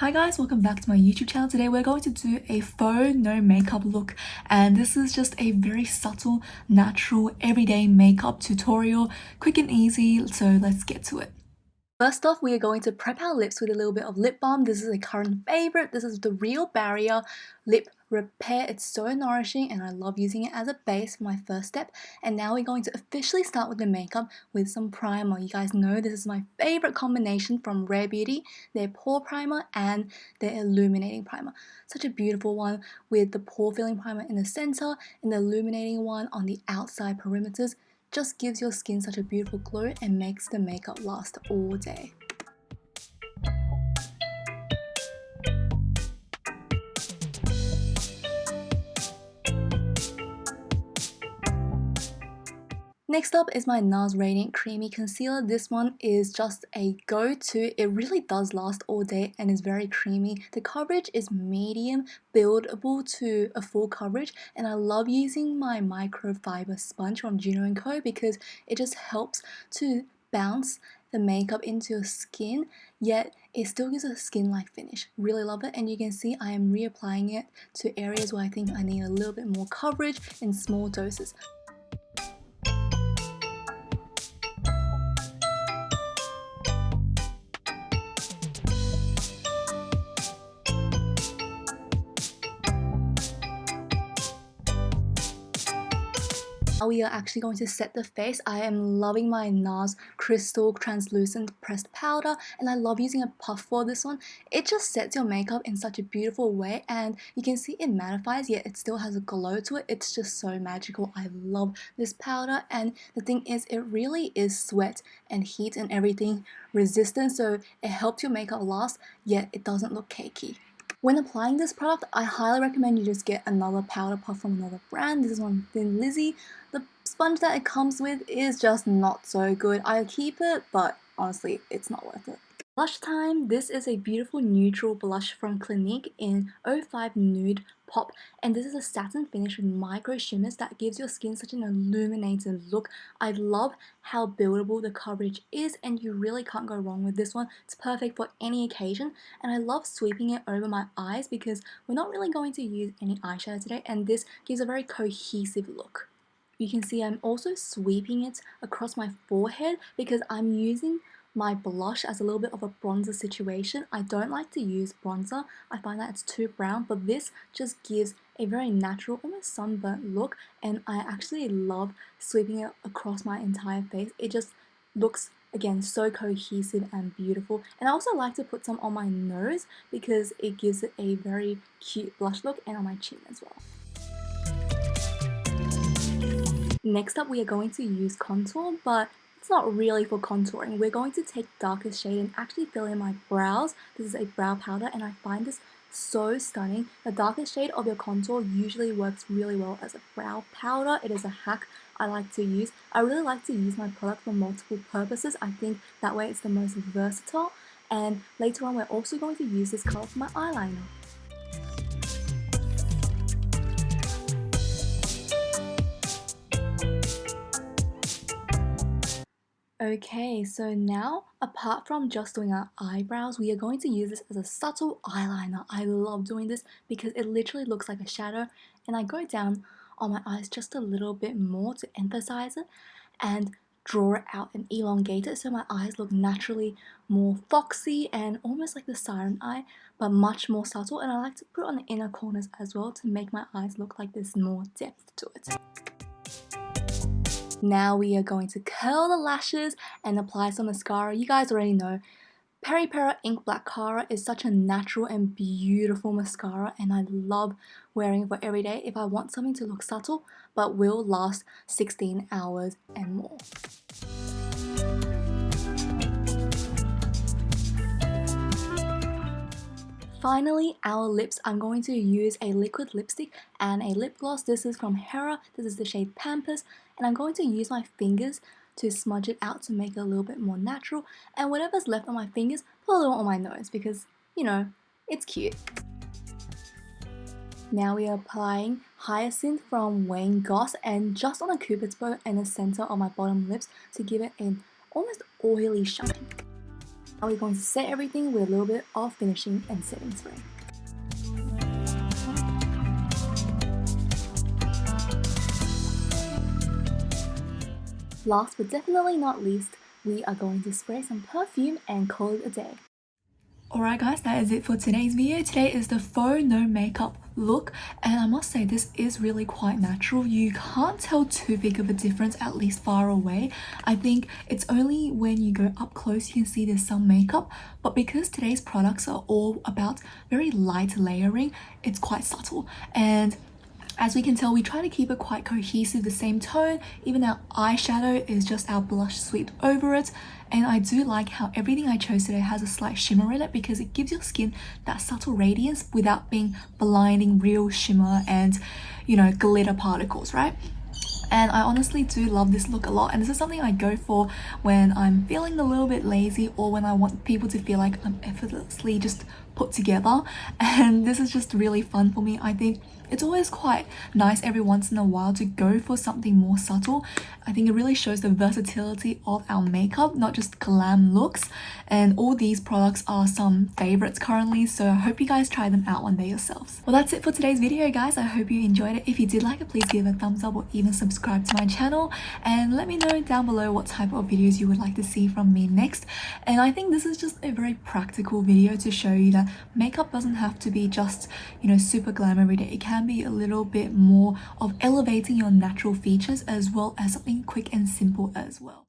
Hi guys, welcome back to my YouTube channel. Today we're going to do a faux no makeup look, and this is just a very subtle, natural, everyday makeup tutorial, quick and easy, so let's get to it. First off, we are going to prep our lips with a little bit of lip balm. This is a current favorite. This is the Real Barrier Lip Repair. It's so nourishing and I love using it as a base for my first step. And now we're going to officially start with the makeup with some primer. You guys know this is my favorite combination from Rare Beauty, their pore primer and their illuminating primer. Such a beautiful one with the pore filling primer in the center and the illuminating one on the outside perimeters. Just gives your skin such a beautiful glow and makes the makeup last all day. Next up is my NARS Radiant Creamy Concealer. This one is just a go-to. It really does last all day and is very creamy. The coverage is medium, buildable to a full coverage, and I love using my microfiber sponge from Juno & Co because it just helps to bounce the makeup into your skin, yet it still gives a skin-like finish. Really love it, and you can see I am reapplying it to areas where I think I need a little bit more coverage in small doses. Now we are actually going to set the face. I am loving my NARS Crystal Translucent Pressed Powder, and I love using a puff for this one. It just sets your makeup in such a beautiful way, and you can see it mattifies, yet it still has a glow to it. It's just so magical. I love this powder, and the thing is, it really is sweat and heat and everything resistant, so it helps your makeup last, yet it doesn't look cakey. When applying this product, I highly recommend you just get another powder puff from another brand. This is one Thin Lizzy. The sponge that it comes with is just not so good. I keep it, but honestly, it's not worth it. Blush time. This is a beautiful neutral blush from Clinique in 05 Nude Pop, and this is a satin finish with micro shimmers that gives your skin such an illuminated look. I love how buildable the coverage is, and you really can't go wrong with this one. It's perfect for any occasion, and I love sweeping it over my eyes because we're not really going to use any eyeshadow today, and this gives a very cohesive look. You can see I'm also sweeping it across my forehead because I'm using my blush as a little bit of a bronzer situation. I don't like to use bronzer. I find that it's too brown, but this just gives a very natural, almost sunburnt look, and I actually love sweeping it across my entire face. It just looks, again, so cohesive and beautiful. And I also like to put some on my nose because it gives it a very cute blush look, and on my chin as well. Next up, we are going to use contour, but it's not really for contouring. We're going to take darkest shade and actually fill in my brows. This is a brow powder, and I find this so stunning. The darkest shade of your contour usually works really well as a brow powder. It is a hack I like to use. I really like to use my product for multiple purposes. I think that way it's the most versatile. And later on, we're also going to use this color for my eyeliner. Okay, so now, apart from just doing our eyebrows, we are going to use this as a subtle eyeliner. I love doing this because it literally looks like a shadow, and I go down on my eyes just a little bit more to emphasize it and draw it out and elongate it so my eyes look naturally more foxy and almost like the siren eye, but much more subtle. And I like to put it on the inner corners as well to make my eyes look like there's more depth to it. Now we are going to curl the lashes and apply some mascara. You guys already know Peri Pera Ink Black Cara is such a natural and beautiful mascara, and I love wearing it for every day if I want something to look subtle but will last 16 hours and more. Finally, our lips. I'm going to use a liquid lipstick and a lip gloss. This is from Hera. This is the shade Pampas, and I'm going to use my fingers to smudge it out to make it a little bit more natural, and whatever's left on my fingers, put a little on my nose because, you know, it's cute. Now we are applying Hyacinth from Wayne Goss, and just on a cupid's bow and the center of my bottom lips to give it an almost oily shine. Now we're going to set everything with a little bit of finishing and setting spray. Last but definitely not least, we are going to spray some perfume and call it a day. Alright guys, that is it for today's video. Today is the faux no makeup look, and I must say this is really quite natural. You can't tell too big of a difference, at least far away. I think it's only when you go up close you can see there's some makeup, but because today's products are all about very light layering, it's quite subtle. And as we can tell, we try to keep it quite cohesive, the same tone. Even our eyeshadow is just our blush swept over it. And I do like how everything I chose today has a slight shimmer in it, because it gives your skin that subtle radiance without being blinding real shimmer and, you know, glitter particles, right? And I honestly do love this look a lot, and this is something I go for when I'm feeling a little bit lazy or when I want people to feel like I'm effortlessly just put together. And this is just really fun for me. I think it's always quite nice every once in a while to go for something more subtle. I think it really shows the versatility of our makeup, not just glam looks. And all these products are some favorites currently, so I hope you guys try them out one day yourselves. Well, that's it for today's video, guys. I hope you enjoyed it. If you did like it, please give it a thumbs up or even subscribe to my channel, and let me know down below what type of videos you would like to see from me next. And I think this is just a very practical video to show you that makeup doesn't have to be just, you know, super glam every day. It can be a little bit more of elevating your natural features as well as something quick and simple as well.